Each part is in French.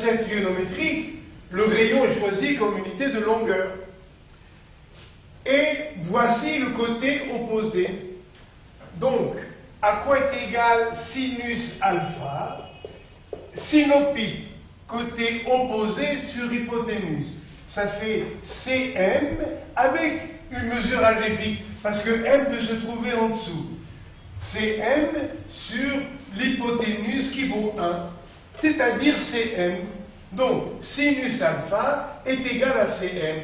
cercle trigonométrique, le rayon est choisi comme unité de longueur. Et voici le côté opposé. Donc, à quoi est égal sinus alpha? Synopie, côté opposé sur hypoténuse. Ça fait Cm avec une mesure algébrique, parce que m peut se trouver en dessous. Cm sur l'hypoténuse qui vaut 1, c'est-à-dire Cm. Donc, sinus alpha est égal à Cm.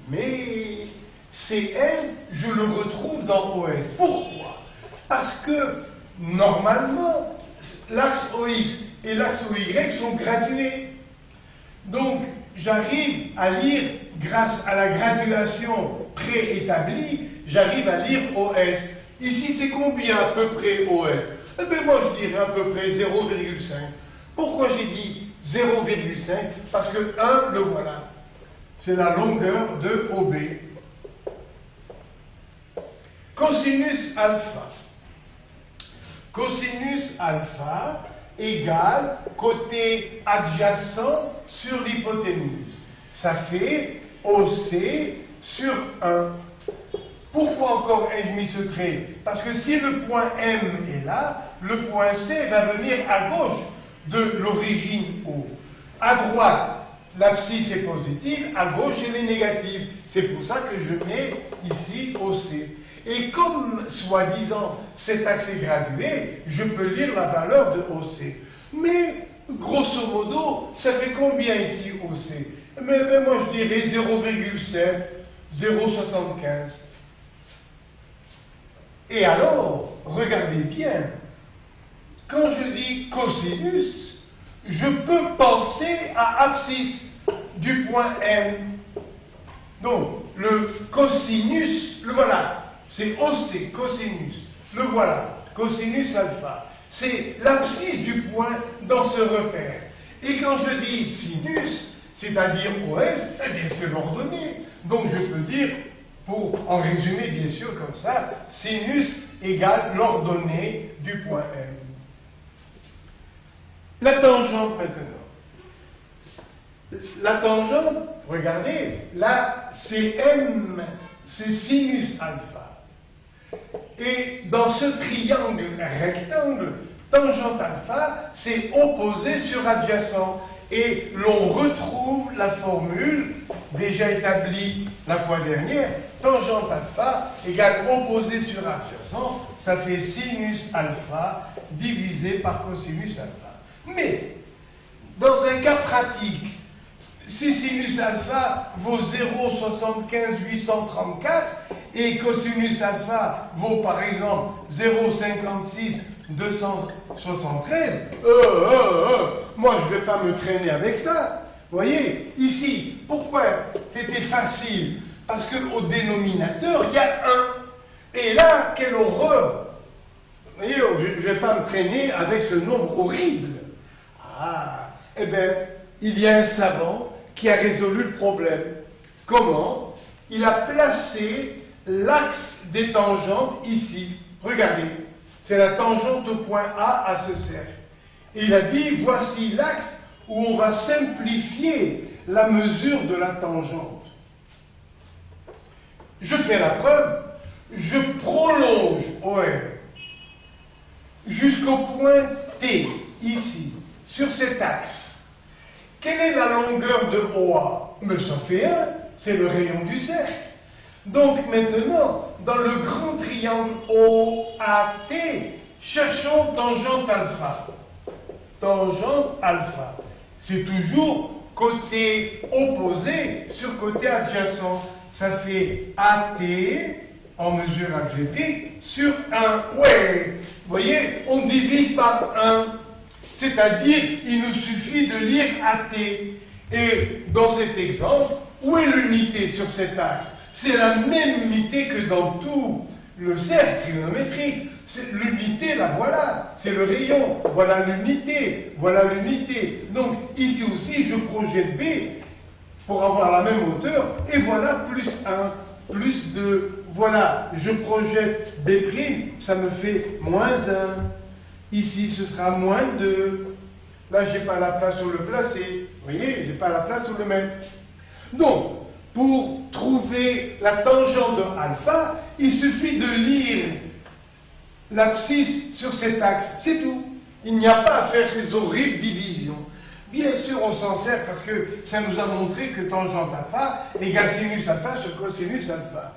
Mais Cm, je le retrouve dans OS. Pourquoi? Parce que, normalement, l'axe OX et l'axe OY sont gradués. Donc, j'arrive à lire, grâce à la graduation préétablie, j'arrive à lire OS. Ici, c'est combien à peu près OS? Eh bien, moi, je dirais à peu près 0,5. Pourquoi j'ai dit 0,5? Parce que 1, le voilà. C'est la longueur de OB. Cosinus alpha. Cosinus alpha égale côté adjacent sur l'hypoténuse. Ça fait OC sur 1. Pourquoi encore ai-je mis ce trait? Parce que si le point M est là, le point C va venir à gauche de l'origine O. À droite, l'abscisse est positive, à gauche, elle est négative. C'est pour ça que je mets ici OC. Et comme, soi-disant, cet axe est gradué, je peux lire la valeur de OC. Mais, grosso modo, ça fait combien ici OC? Mais moi, je dirais 0,7, 0,75. Et alors, regardez bien, quand je dis cosinus, je peux penser à abscisse du point M. Donc, le cosinus, le voilà, c'est OC, cosinus, le voilà, cosinus alpha. C'est l'abscisse du point dans ce repère. Et quand je dis sinus, c'est-à-dire OS, eh bien c'est l'ordonnée. Donc je peux dire, pour en résumer bien sûr comme ça, sinus égale l'ordonnée du point M. La tangente maintenant. La tangente, regardez, là c'est M, c'est sinus alpha. Et dans ce triangle rectangle, tangente alpha, c'est opposé sur adjacent. Et l'on retrouve la formule déjà établie la fois dernière, tangente alpha égale opposé sur adjacent, ça fait sinus alpha divisé par cosinus alpha. Mais, dans un cas pratique, si sinus alpha vaut 0,75834 et cosinus alpha vaut par exemple 0,56 273, moi je ne vais pas me traîner avec ça. Vous voyez, ici, pourquoi c'était facile? Parce qu'au dénominateur, il y a 1. Et là, quelle horreur! Vous voyez, je ne vais pas me traîner avec ce nombre horrible. Ah, eh bien, il y a un savant qui a résolu le problème. Comment? Il a placé l'axe des tangentes ici. Regardez. C'est la tangente au point A à ce cercle. Et il a dit, voici l'axe où on va simplifier la mesure de la tangente. Je fais la preuve, je prolonge OM jusqu'au point T, ici, sur cet axe. Quelle est la longueur de OA? Mais ça fait 1, c'est le rayon du cercle. Donc maintenant, dans le grand triangle OAT, cherchons tangente alpha. Tangente alpha. C'est toujours côté opposé sur côté adjacent. Ça fait AT en mesure algébrique sur 1. Ouais, vous voyez, on divise par 1. C'est-à-dire, il nous suffit de lire AT. Et dans cet exemple, où est l'unité sur cet axe? C'est la même unité que dans tout le cercle trigonométrique. L'unité, la voilà, c'est le rayon. Voilà l'unité, voilà l'unité. Donc ici aussi, je projette B pour avoir la même hauteur. Et voilà plus 1, plus 2. Voilà, je projette B', ça me fait moins 1. Ici, ce sera moins 2. Là, je n'ai pas la place pour le placer. Vous voyez, je n'ai pas la place où le mettre. Donc, pour trouver la tangente de alpha, il suffit de lire l'abscisse sur cet axe. C'est tout. Il n'y a pas à faire ces horribles divisions. Bien sûr, on s'en sert parce que ça nous a montré que tangente alpha égale sinus alpha sur cosinus alpha.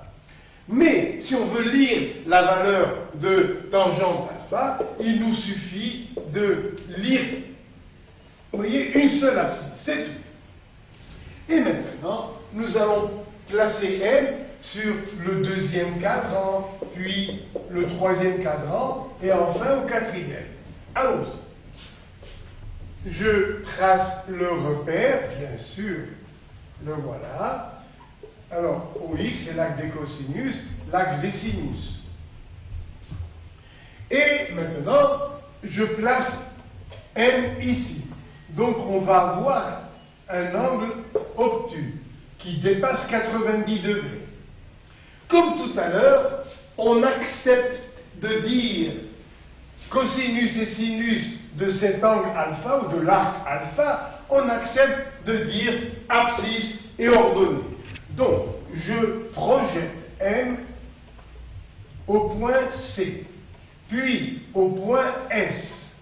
Mais si on veut lire la valeur de tangente alpha, il nous suffit de lire, vous voyez, une seule abscisse, c'est tout. Et maintenant, nous allons placer M sur le deuxième cadran, puis le troisième cadran, et enfin au quatrième. Allons-y. Je trace le repère, bien sûr, le voilà. Alors, OX, c'est l'axe des cosinus, l'axe des sinus. Et maintenant, je place M ici. Donc, on va avoir un angle obtus qui dépasse 90 degrés. Comme tout à l'heure, on accepte de dire cosinus et sinus de cet angle alpha ou de l'arc alpha, on accepte de dire abscisse et ordonnée. Donc, je projette M au point C, puis au point S,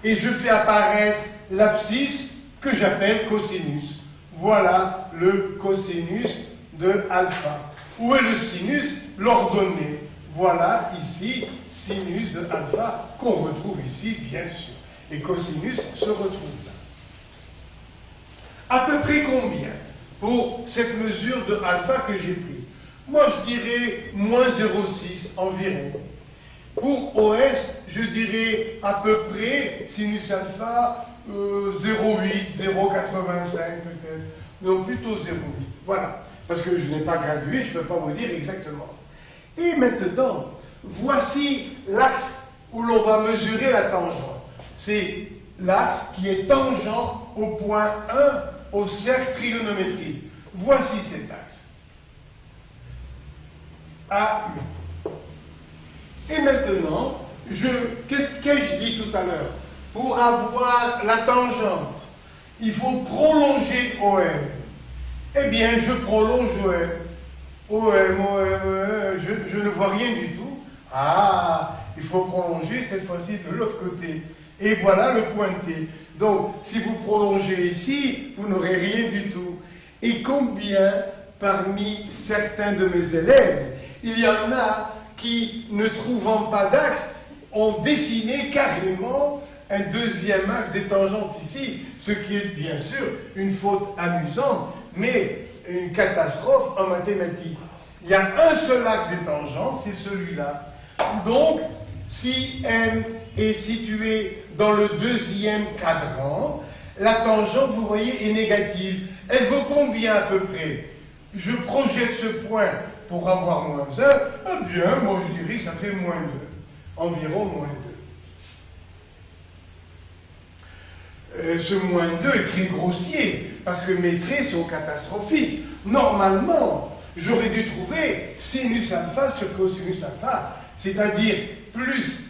et je fais apparaître l'abscisse que j'appelle cosinus. Voilà le cosinus de alpha. Où est le sinus? L'ordonnée. Voilà ici sinus de alpha qu'on retrouve ici, bien sûr. Et cosinus se retrouve là. À peu près combien pour cette mesure de alpha que j'ai prise? Moi, je dirais moins 0,6 environ. Pour OS, je dirais à peu près sinus alpha 0,8, 0,85 peut-être. Donc plutôt 0,8. Voilà. Parce que je n'ai pas gradué, je ne peux pas vous dire exactement. Et maintenant, voici l'axe où l'on va mesurer la tangente. C'est l'axe qui est tangent au point 1 au cercle trigonométrique. Voici cet axe. AU. Et maintenant, qu'est-ce que je dis tout à l'heure? Pour avoir la tangente, il faut prolonger OM. Eh bien, je prolonge OM. Je ne vois rien du tout. Ah, il faut prolonger cette fois-ci de l'autre côté. Et voilà le point T. Donc, si vous prolongez ici, vous n'aurez rien du tout. Et combien, parmi certains de mes élèves, il y en a qui, ne trouvant pas d'axe, ont dessiné carrément un deuxième axe des tangentes ici, ce qui est bien sûr une faute amusante, mais une catastrophe en mathématiques. Il y a un seul axe des tangentes, c'est celui-là. Donc, si M est située dans le deuxième cadran, la tangente, vous voyez, est négative. Elle vaut combien à peu près? Je projette ce point pour avoir moins 1. Eh bien, moi je dirais que ça fait moins 2. Environ moins 2. Ce moins 2 est très grossier, parce que mes traits sont catastrophiques. Normalement, j'aurais dû trouver sinus alpha sur cosinus alpha, c'est-à-dire plus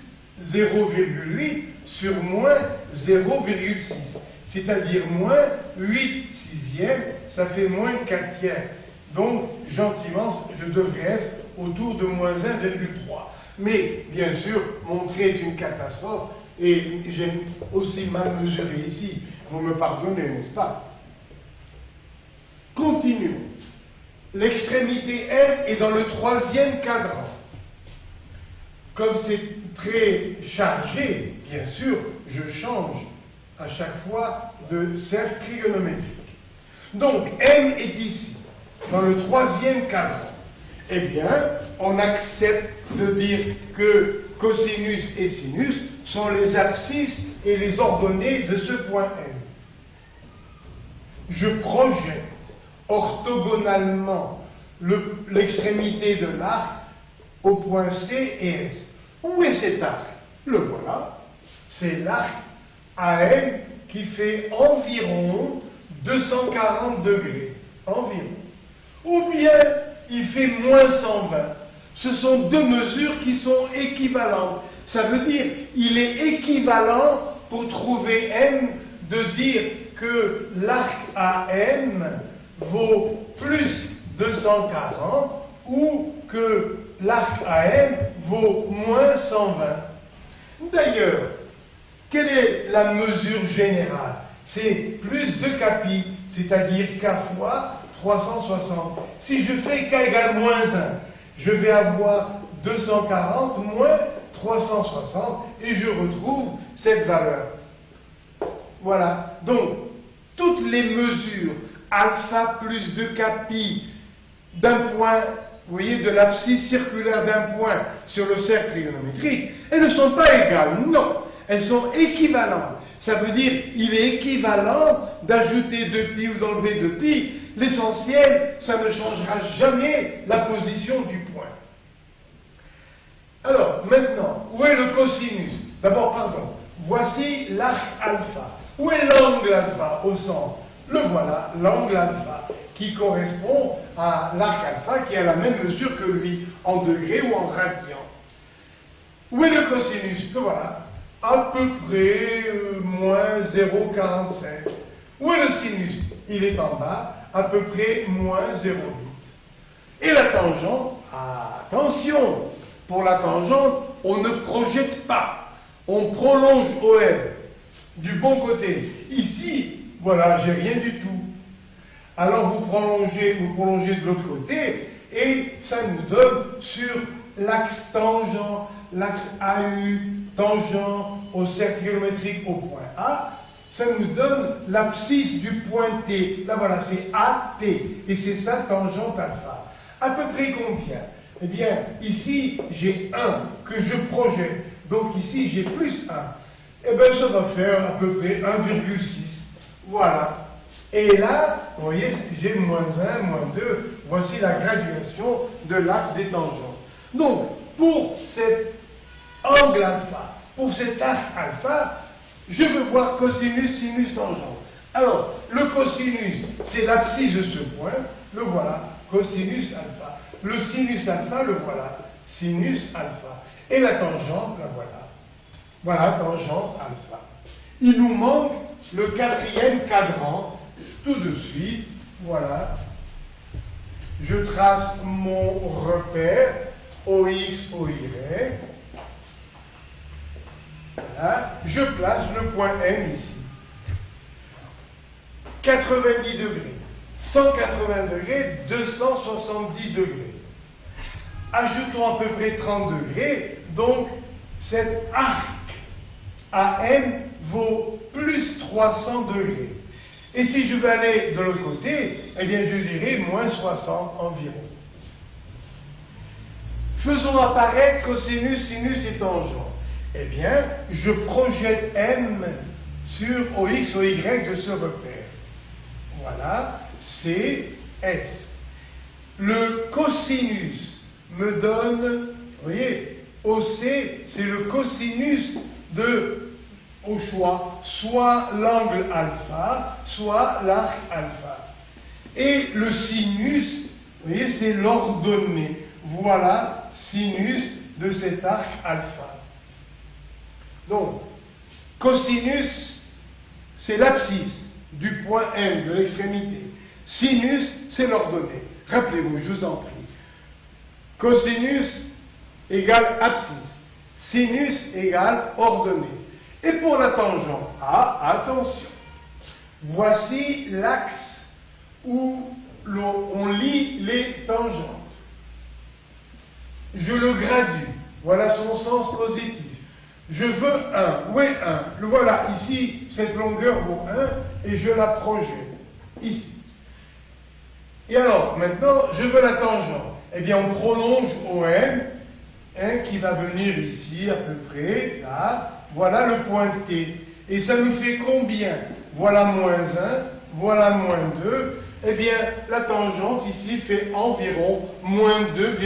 0,8 sur moins 0,6, c'est-à-dire moins 8 sixièmes, ça fait moins 4 tiers. Donc, gentiment, je devrais être autour de moins 1,3. Mais, bien sûr, mon trait est une catastrophe, et j'ai aussi mal mesuré ici. Vous me pardonnez, n'est-ce pas? Continuons. L'extrémité M est dans le troisième cadran. Comme c'est très chargé, bien sûr, je change à chaque fois de cercle trigonométrique. Donc, M est ici, dans le troisième cadran. Eh bien, on accepte de dire que cosinus et sinus sont les abscisses et les ordonnées de ce point M. Je projette orthogonalement l'extrémité de l'arc au point C et S. Où est cet arc? Le voilà. C'est l'arc AM qui fait environ 240 degrés. Environ. Ou bien il fait moins 120. Ce sont deux mesures qui sont équivalentes. Ça veut dire il est équivalent pour trouver M de dire que l'arc AM vaut plus 240 ou que l'arc AM vaut moins 120. D'ailleurs, quelle est la mesure générale? C'est plus 2kπ, c'est-à-dire k fois 360. Si je fais k égale moins 1, je vais avoir 240 moins 360 et je retrouve cette valeur. Voilà. Donc, toutes les mesures alpha plus 2kπ d'un point, vous voyez, de l'abscisse circulaire d'un point sur le cercle trigonométrique, elles ne sont pas égales, non. Elles sont équivalentes. Ça veut dire il est équivalent d'ajouter 2π ou d'enlever 2π. L'essentiel, ça ne changera jamais la position du point. Alors, maintenant, où est le cosinus? D'abord, pardon, voici l'arc alpha. Où est l'angle alpha au centre? Le voilà, l'angle alpha, qui correspond à l'arc alpha qui a la même mesure que lui, en degrés ou en radians. Où est le cosinus? Le voilà, à peu près moins 0,45. Où est le sinus? Il est en bas, à peu près moins 0,8. Et la tangente? Attention! Pour la tangente, on ne projette pas, on prolonge OM du bon côté. Ici, voilà, j'ai rien du tout. Alors vous prolongez de l'autre côté, et ça nous donne sur l'axe tangent, l'axe AU, tangent au cercle trigonométrique au point A, ça nous donne l'abscisse du point T. Là voilà, c'est AT, et c'est ça tangente alpha. À peu près combien? Eh bien, ici, j'ai 1 que je projette. Donc ici, j'ai plus 1. Eh bien, ça va faire à peu près 1,6. Voilà. Et là, vous voyez, j'ai moins 1, moins 2. Voici la graduation de l'axe des tangents. Donc, pour cet angle alpha, pour cet arc alpha, je veux voir cosinus, sinus, tangente. Alors, le cosinus, c'est l'abscisse de ce point. Le voilà, cosinus alpha. Le sinus alpha, le voilà, sinus alpha. Et la tangente, la voilà. Voilà, tangente alpha. Il nous manque le quatrième cadran, tout de suite. Voilà. Je trace mon repère, OX, OY. Voilà. Je place le point M ici. 90 degrés. 180 degrés, 270 degrés. Ajoutons à peu près 30 degrés, donc cet arc AM vaut plus 300 degrés. Et si je veux aller de l'autre côté, eh bien je dirais moins 60 environ. Faisons apparaître cosinus, sinus et tangent. Eh bien, je projette M sur OX, OY de ce repère. Voilà. C, S. Le cosinus me donne, vous voyez, OC, c'est le cosinus au choix, soit l'angle alpha, soit l'arc alpha. Et le sinus, vous voyez, c'est l'ordonnée. Voilà, sinus de cet arc alpha. Donc, cosinus, c'est l'abscisse du point M, de l'extrémité. Sinus, c'est l'ordonnée. Rappelez-vous, je vous en prie. Cosinus égale abscisse. Sinus égale ordonnée. Et pour la tangente, attention. Voici l'axe où on lie les tangentes. Je le gradue. Voilà son sens positif. Je veux 1. Où est 1? Le voilà. Ici, cette longueur vaut 1 et je la projette. Ici. Et alors, maintenant, je veux la tangente. Eh bien, on prolonge OM, qui va venir ici, à peu près, là. Voilà le point T. Et ça nous fait combien? Voilà moins 1, voilà moins 2. Eh bien, la tangente ici fait environ moins 2,5.